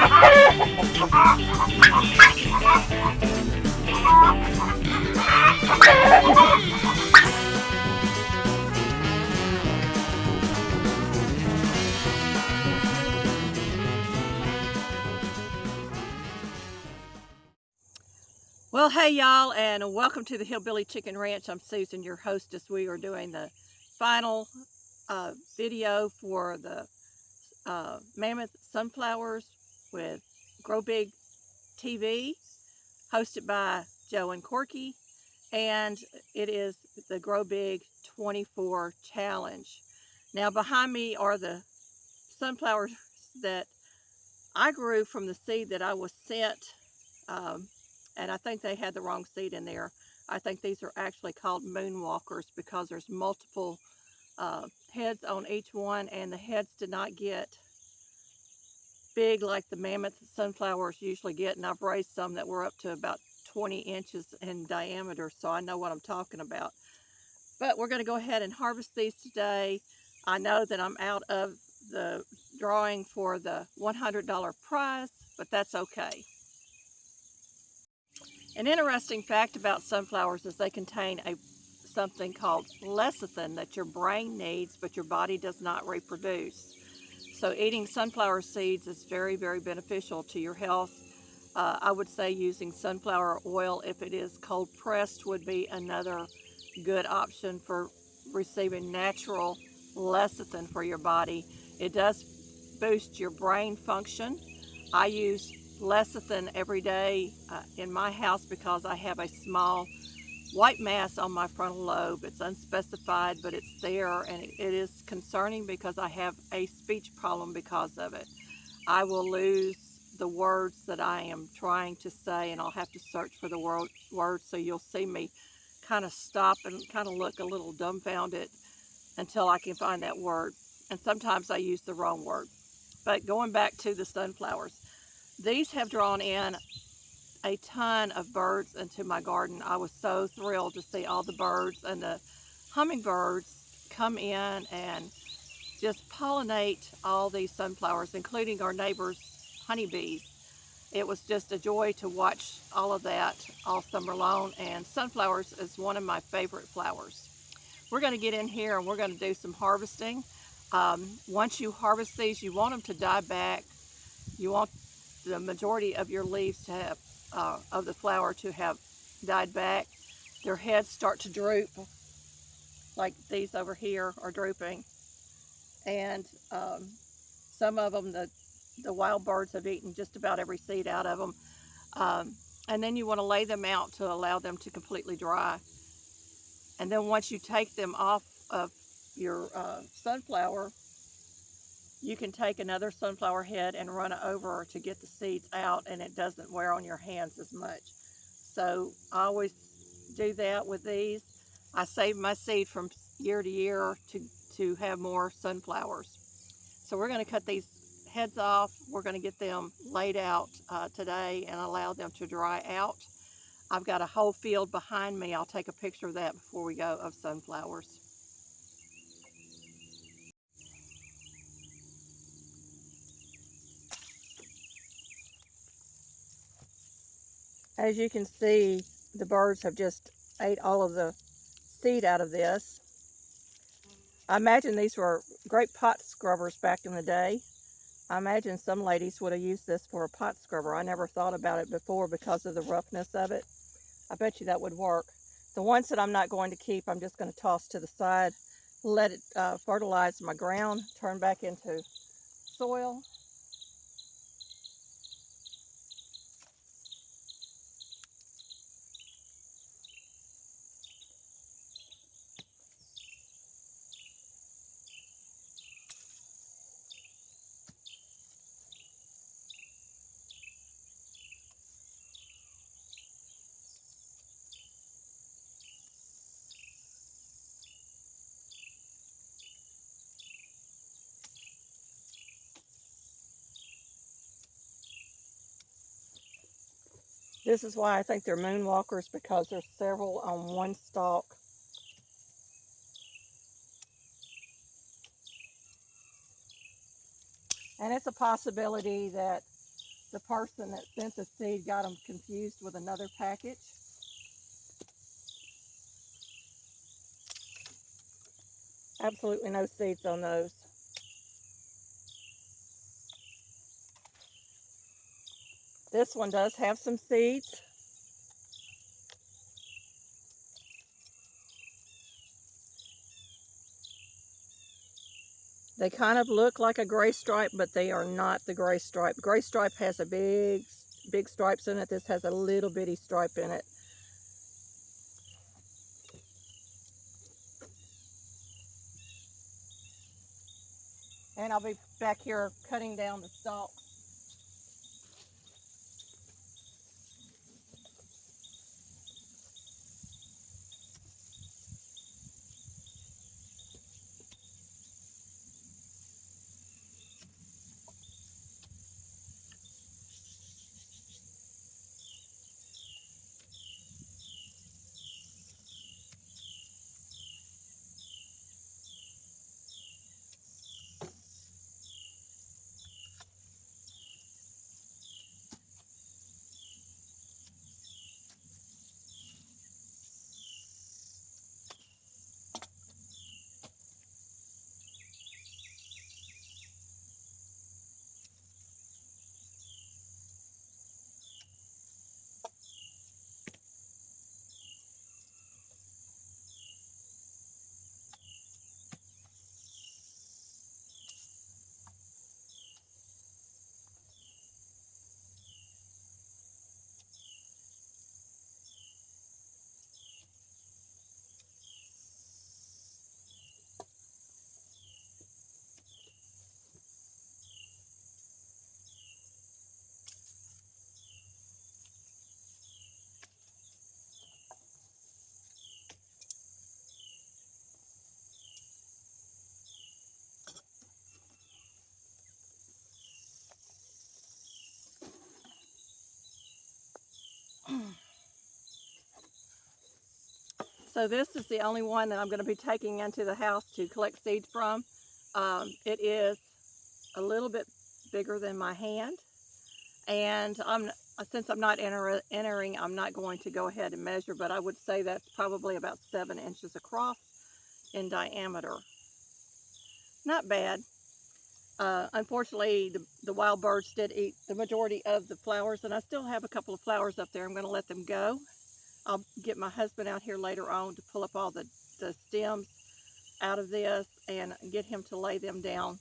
Well, hey y'all, and welcome to the Hillbilly Chicken Ranch. I'm Susan, your hostess. We are doing the final video for the Mammoth Sunflowers with Grow Big TV, hosted by Joe and Corky, and it is the Grow Big 24 Challenge. Now, behind me are the sunflowers that I grew from the seed that I was sent. And I think they had the wrong seed in there. I think these are actually called moonwalkers because there's multiple heads on each one, and the heads did not get big like the mammoth sunflowers usually get. And I've raised some that were up to about 20 inches in diameter, so I know what I'm talking about. But we're going to go ahead and harvest these today. I know that I'm out of the drawing for the $100 prize, but that's okay. An interesting fact about sunflowers is they contain something called lecithin that your brain needs, but your body does not reproduce. So eating sunflower seeds is very, very beneficial to your health. I would say using sunflower oil, if it is cold pressed, would be another good option for receiving natural lecithin for your body. It does boost your brain function. I use lecithin every day in my house because I have a small white mass on my frontal lobe. It's unspecified, but it's there, and it is concerning because I have a speech problem because of it. I will lose the words that I am trying to say, and I'll have to search for the words, so you'll see me kind of stop and kind of look a little dumbfounded until I can find that word. And sometimes I use the wrong word. But going back to the sunflowers, these have drawn in a ton of birds into my garden. I was so thrilled to see all the birds and the hummingbirds come in and just pollinate all these sunflowers, including our neighbors' honeybees. It was just a joy to watch all of that all summer long, and sunflowers is one of my favorite flowers. We're going to get in here and we're going to do some harvesting. Once you harvest these, you want them to die back. You want the majority of your leaves to have, of the flower to have died back. Their heads start to droop, like these over here are drooping. And some of them, the wild birds have eaten just about every seed out of them. And then you want to lay them out to allow them to completely dry. And then once you take them off of your sunflower, you can take another sunflower head and run it over to get the seeds out, and it doesn't wear on your hands as much. So I always do that with these. I save my seed from year to year to have more sunflowers. So we're going to cut these heads off. We're going to get them laid out today and allow them to dry out. I've got a whole field behind me. I'll take a picture of that before we go, of sunflowers. As you can see, the birds have just ate all of the seed out of this. I imagine these were great pot scrubbers back in the day. I imagine some ladies would have used this for a pot scrubber. I never thought about it before because of the roughness of it. I bet you that would work. The ones that I'm not going to keep, I'm just going to toss to the side, let it fertilize my ground, turn back into soil. This is why I think they're moonwalkers, because there's several on one stalk. And it's a possibility that the person that sent the seed got them confused with another package. Absolutely no seeds on those. This one does have some seeds. They kind of look like a gray stripe, but they are not the gray stripe. Gray stripe has a big stripes in it. This has a little bitty stripe in it. And I'll be back here cutting down the stalks. So this is the only one that I'm going to be taking into the house to collect seeds from. It is a little bit bigger than my hand, and since I'm not entering, I'm not going to go ahead and measure, but I would say that's probably about 7 inches across in diameter. Not bad. Unfortunately, the wild birds did eat the majority of the flowers, and I still have a couple of flowers up there. I'm going to let them go. I'll get my husband out here later on to pull up all the stems out of this and get him to lay them down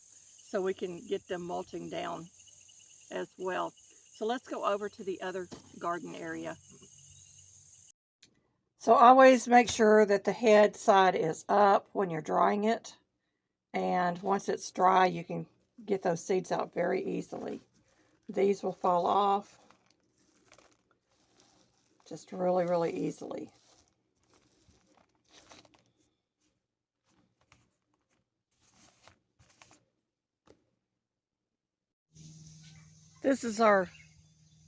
so we can get them mulching down as well. So let's go over to the other garden area. So always make sure that the head side is up when you're drying it. And once it's dry, you can get those seeds out very easily. These will fall off just really, really easily. This is our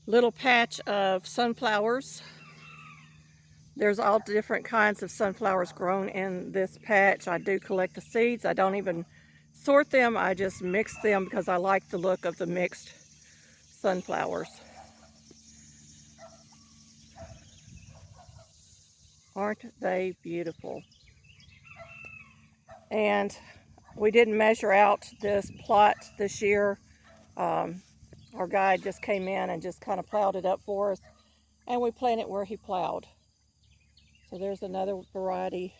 little patch of sunflowers. There's all different kinds of sunflowers grown in this patch. I do collect the seeds. I don't even sort them. I just mix them because I like the look of the mixed sunflowers. Aren't they beautiful? And we didn't measure out this plot this year. Our guide just came in and just kind of plowed it up for us, and we planted it where he plowed. So there's another variety.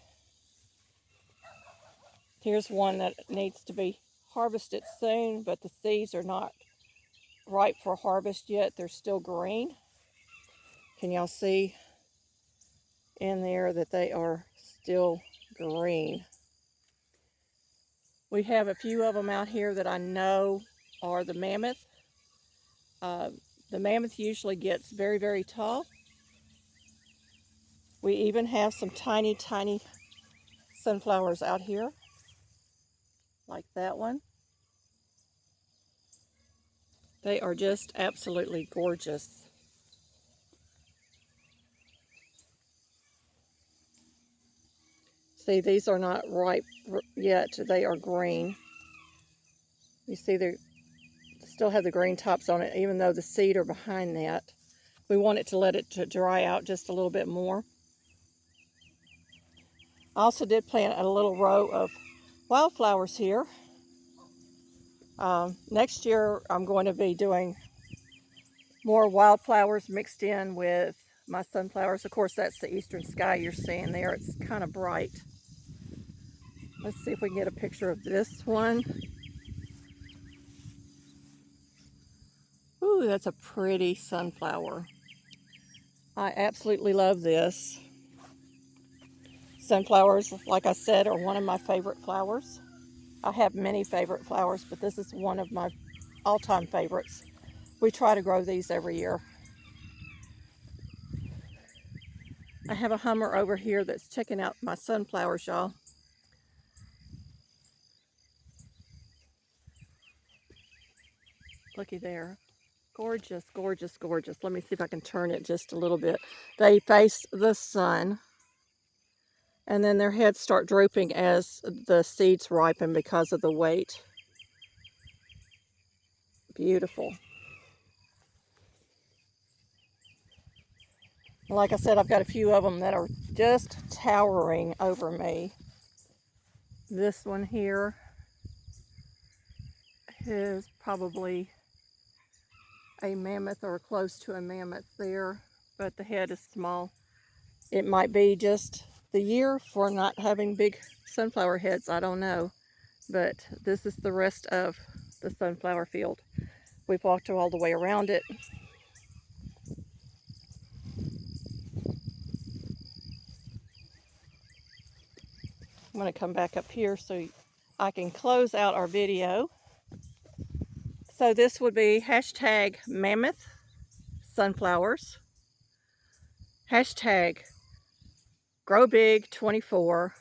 Here's one that needs to be harvested soon, but the seeds are not ripe for harvest yet. They're still green. Can y'all see in there that they are still green? We have a few of them out here that I know are the mammoth. The mammoth usually gets very, very tall. We even have some tiny, tiny sunflowers out here, like that one. They are just absolutely gorgeous. See, these are not ripe yet. They are green. You see the Still have the green tops on it, even though the seed are behind that. We want it to let it to dry out just a little bit more. I also did plant a little row of wildflowers here. Next year, I'm going to be doing more wildflowers mixed in with my sunflowers. Of course, that's the eastern sky you're seeing there. It's kind of bright. Let's see if we can get a picture of this one. Ooh, that's a pretty sunflower. I absolutely love this. Sunflowers, like I said, are one of my favorite flowers. I have many favorite flowers, but this is one of my all-time favorites. We try to grow these every year. I have a Hummer over here that's checking out my sunflowers, y'all. Looky there. Gorgeous, gorgeous, gorgeous. Let me see if I can turn it just a little bit. They face the sun, and then their heads start drooping as the seeds ripen because of the weight. Beautiful. Like I said, I've got a few of them that are just towering over me. This one here is probably a mammoth or close to a mammoth there, but the head is small. It might be just the year for not having big sunflower heads, I don't know. But this is the rest of the sunflower field. We've walked all the way around it. I'm going to come back up here so I can close out our video. So this would be hashtag mammoth sunflowers, hashtag growbig24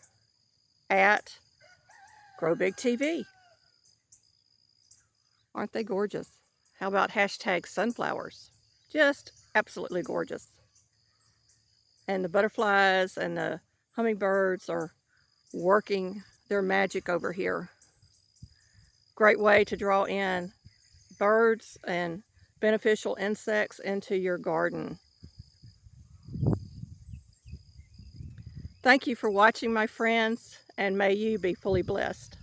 at growbigtv. Aren't they gorgeous? How about hashtag sunflowers? Just absolutely gorgeous. And the butterflies and the hummingbirds are working their magic over here. Great way to draw in birds and beneficial insects into your garden. Thank you for watching, my friends, and may you be fully blessed.